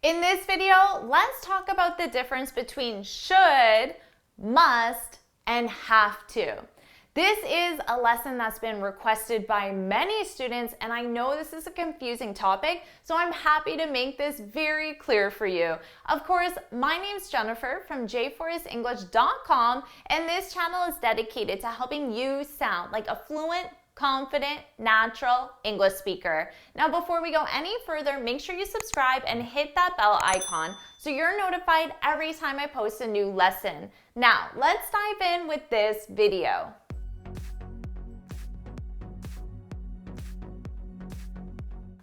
In this video, let's talk about the difference between should, must, and have to. This is a lesson that's been requested by many students, and I know this is a confusing topic, so I'm happy to make this very clear for you. Of course, my name's Jennifer from jforrestenglish.com, and this channel is dedicated to helping you sound like a fluent, confident, natural English speaker. Now, before we go any further, make sure you subscribe and hit that bell icon so you're notified every time I post a new lesson. Now, let's dive in with this video.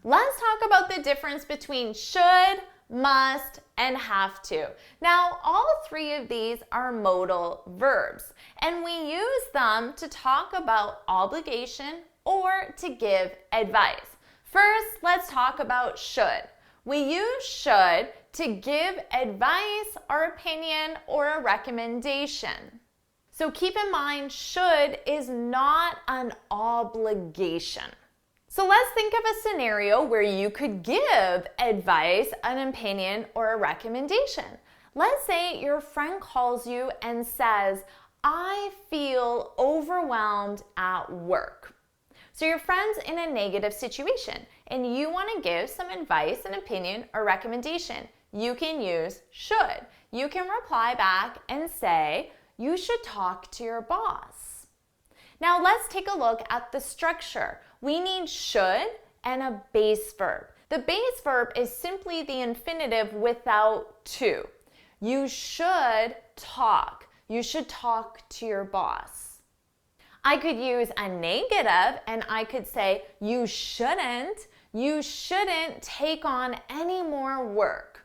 Let's talk about the difference between should, must, and have to. Now, all three of these are modal verbs, and we use them to talk about obligation or to give advice. First, let's talk about should. We use should to give advice or opinion or a recommendation. So keep in mind, should is not an obligation. So let's think of a scenario where you could give advice, an opinion, or a recommendation. Let's say your friend calls you and says, I feel overwhelmed at work. So your friend's in a negative situation and you want to give some advice, an opinion, or recommendation. You can use should. You can reply back and say, you should talk to your boss. Now let's take a look at the structure. We need should and a base verb. The base verb is simply the infinitive without to. You should talk. You should talk to your boss. I could use a negative and I could say you shouldn't take on any more work.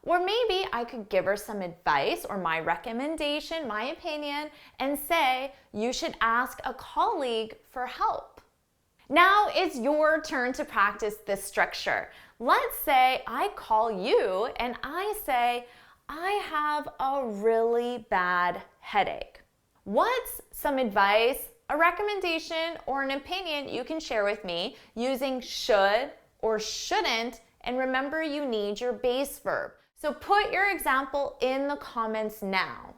Or maybe I could give her some advice or my recommendation, my opinion, and say you should ask a colleague for help. Now it's your turn to practice this structure. Let's say I call you and I say, I have a really bad headache. What's some advice, a recommendation, or an opinion you can share with me using should or shouldn't? And remember, you need your base verb. So put your example in the comments now.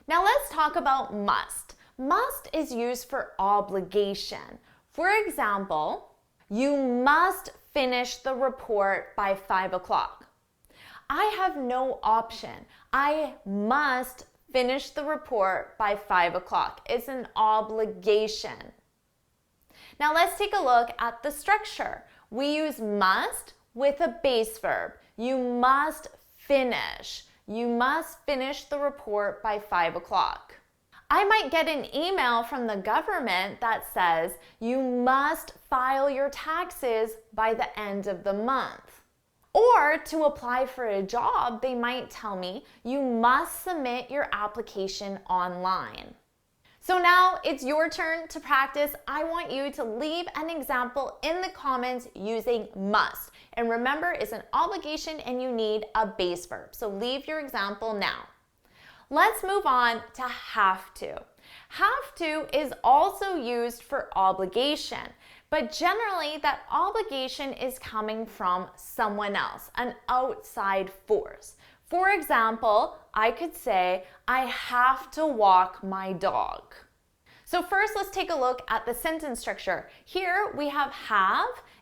Now let's talk about must. Must is used for obligation. For example, you must finish the report by 5 o'clock. I have no option. I must finish the report by 5 o'clock. It's an obligation. Now let's take a look at the structure. We use must with a base verb. You must finish. You must finish the report by 5 o'clock. I might get an email from the government that says you must file your taxes by the end of the month. Or to apply for a job, they might tell me you must submit your application online. So now it's your turn to practice. I want you to leave an example in the comments using must. And remember, it's an obligation and you need a base verb. So leave your example now. Let's move on to have to. Have to is also used for obligation, but generally that obligation is coming from someone else, an outside force. For example, I could say, I have to walk my dog. So first, let's take a look at the sentence structure. Here we have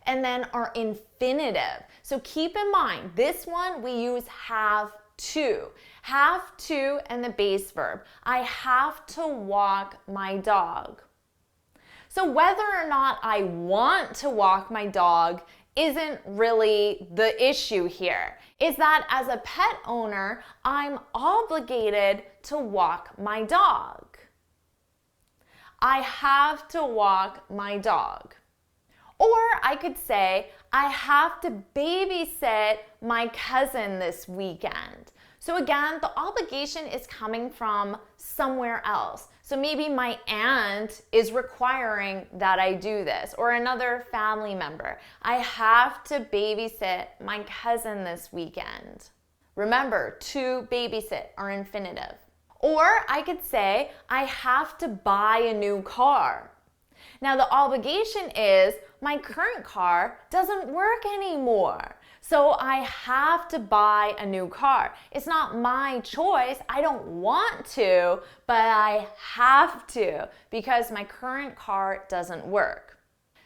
and then our infinitive. So keep in mind, this one we use have to. Have to and the base verb. I have to walk my dog. So whether or not I want to walk my dog isn't really the issue here. Is that as a pet owner, I'm obligated to walk my dog. I have to walk my dog. Or I could say, I have to babysit my cousin this weekend. So again, the obligation is coming from somewhere else. So maybe my aunt is requiring that I do this, or another family member. I have to babysit my cousin this weekend. Remember, to babysit are infinitive. Or I could say, I have to buy a new car. Now the obligation is my current car doesn't work anymore. So I have to buy a new car. It's not my choice. I don't want to, but I have to because my current car doesn't work.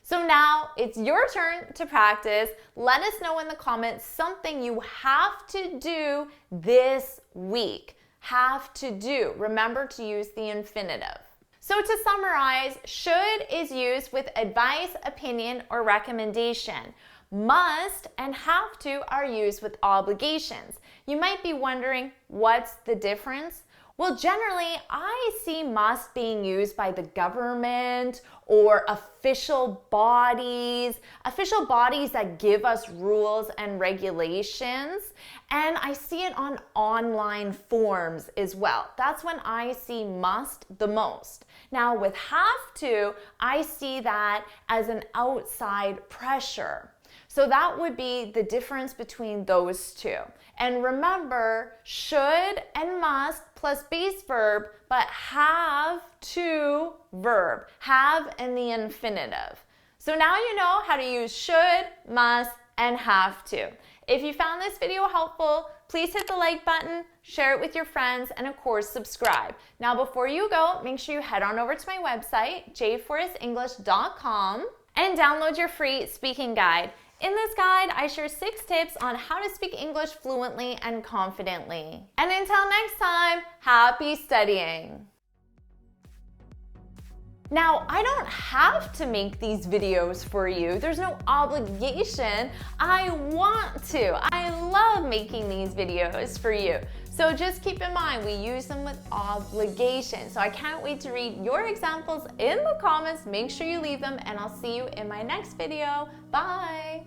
So now it's your turn to practice. Let us know in the comments something you have to do this week. Have to do. Remember to use the infinitive. So to summarize, should is used with advice, opinion, or recommendation. Must and have to are used with obligations. You might be wondering, what's the difference? Well, generally, I see must being used by the government or official bodies that give us rules and regulations. And I see it on online forms as well. That's when I see must the most. Now with have to, I see that as an outside pressure. So that would be the difference between those two. And remember, should and must plus base verb, but have to verb. Have in the infinitive. So now you know how to use should, must, and have to. If you found this video helpful, please hit the like button, share it with your friends, and of course, subscribe. Now before you go, make sure you head on over to my website, jforestenglish.com, and download your free speaking guide. In this guide, I share 6 tips on how to speak English fluently and confidently. And until next time, happy studying! Now, I don't have to make these videos for you. There's no obligation. I want to. I love making these videos for you. So just keep in mind, we use them with obligation. So I can't wait to read your examples in the comments. Make sure you leave them, and I'll see you in my next video. Bye!